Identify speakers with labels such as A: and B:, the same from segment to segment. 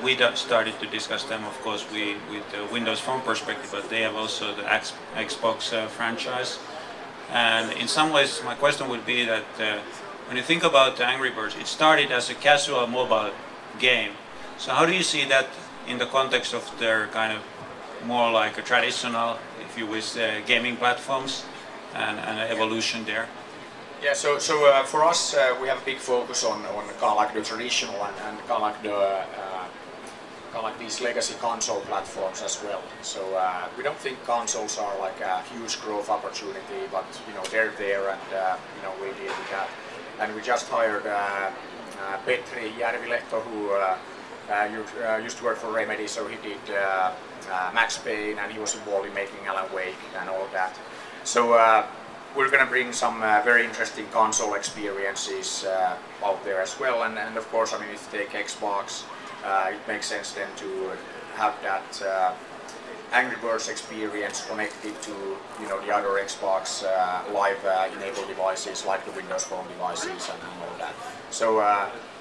A: we started to discuss them, of course, with the Windows Phone perspective, but they have also the Xbox franchise. And in some ways, my question would be that when you think about Angry Birds, it started as a casual mobile game. So how do you see that in the context of their kind of more like a traditional, if you wish, gaming platforms and evolution there?
B: Yeah, so for us, we have a big focus on kind of like the traditional and kind of like these legacy console platforms as well. So we don't think consoles are like a huge growth opportunity, but they're there, and we deal with that. And we just hired Petri Järvilehto, who used to work for Remedy, so he did Max Payne, and he was involved in making Alan Wake and all of that. So we're going to bring some very interesting console experiences out there as well. And of course, I mean, if you take Xbox, it makes sense then to have that Angry Birds experience connected to the other Xbox Live enabled devices like the Windows Phone devices and all that. So,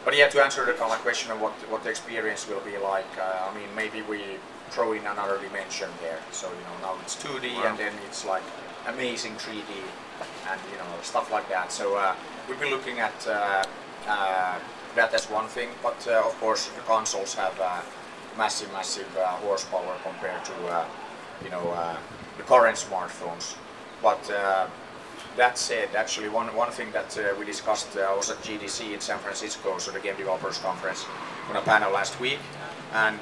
B: but yeah, to answer the kind of question of what the experience will be like, I mean, maybe we throw in another dimension there. So now it's 2D, wow, and then it's like amazing 3D and stuff like that. So we've been looking at that as one thing, but of course the consoles have massive horsepower compared to the current smartphones. But that said, actually one thing that we discussed was at GDC in San Francisco, so the Game Developers Conference, on a panel last week, and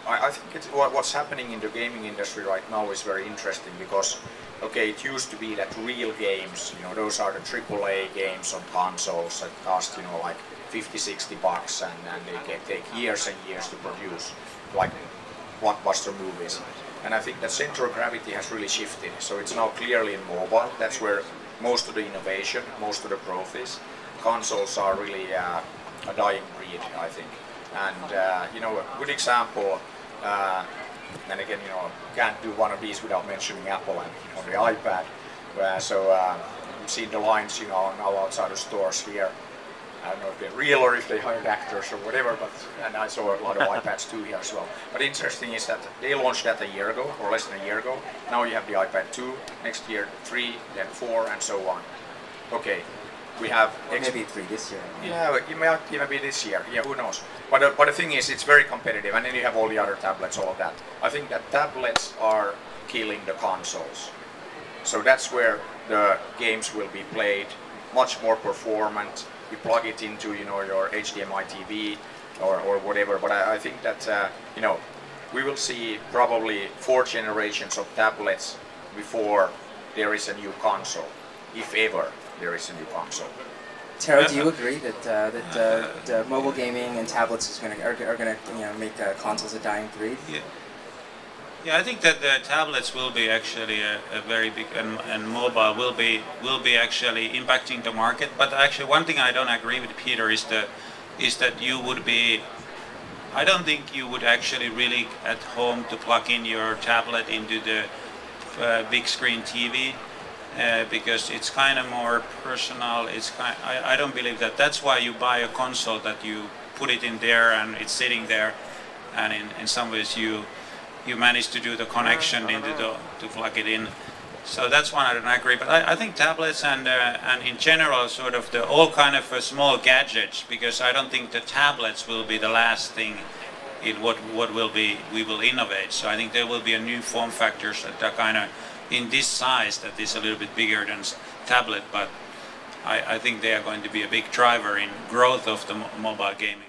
B: I think what's happening in the gaming industry right now is very interesting, because okay, it used to be that real games, those are the AAA games on consoles that cost like $50-60, and they can take years and years to produce, like blockbuster movies. And I think that center of gravity has really shifted, so it's now clearly in mobile. That's where most of the innovation, most of the growth is. Consoles are really a dying breed, I think. And a good example, and again, can't do one of these without mentioning Apple and the iPad. So you've seen the lines, now outside the stores here. I don't know if they're real or if they hired actors or whatever, but and I saw a lot of iPads 2 here as well. But interesting is that they launched that a year ago, or less than a year ago. Now you have the iPad 2, next year 3, then 4, and so on. Okay, we have...
C: Or maybe 3 this year.
B: Yeah, it might even be this year, yeah, who knows. But the thing is, it's very competitive, and then you have all the other tablets, all of that. I think that tablets are killing the consoles. So that's where the games will be played, much more performant. You plug it into your HDMI TV or whatever, but I think that we will see probably 4 generations of tablets before there is a new console, if ever there is a new console.
C: Tero, do you agree that mobile gaming and tablets are going to make consoles a dying breed?
A: Yeah, I think that the tablets will be actually a very big, and mobile will be actually impacting the market. But actually, one thing I don't agree with Peter is that you would be. I don't think you would actually really at home to plug in your tablet into the big screen TV. Because it's kind of more personal. I don't believe that. That's why you buy a console, that you put it in there and it's sitting there, and in some ways you manage to do the connection to plug it in. So that's one I don't agree. But I think tablets and in general sort of all kind of small gadgets, because I don't think the tablets will be the last thing in what we will innovate. So I think there will be a new form factors that are kind of in this size, that is a little bit bigger than tablet, but I think they are going to be a big driver in growth of the mobile gaming.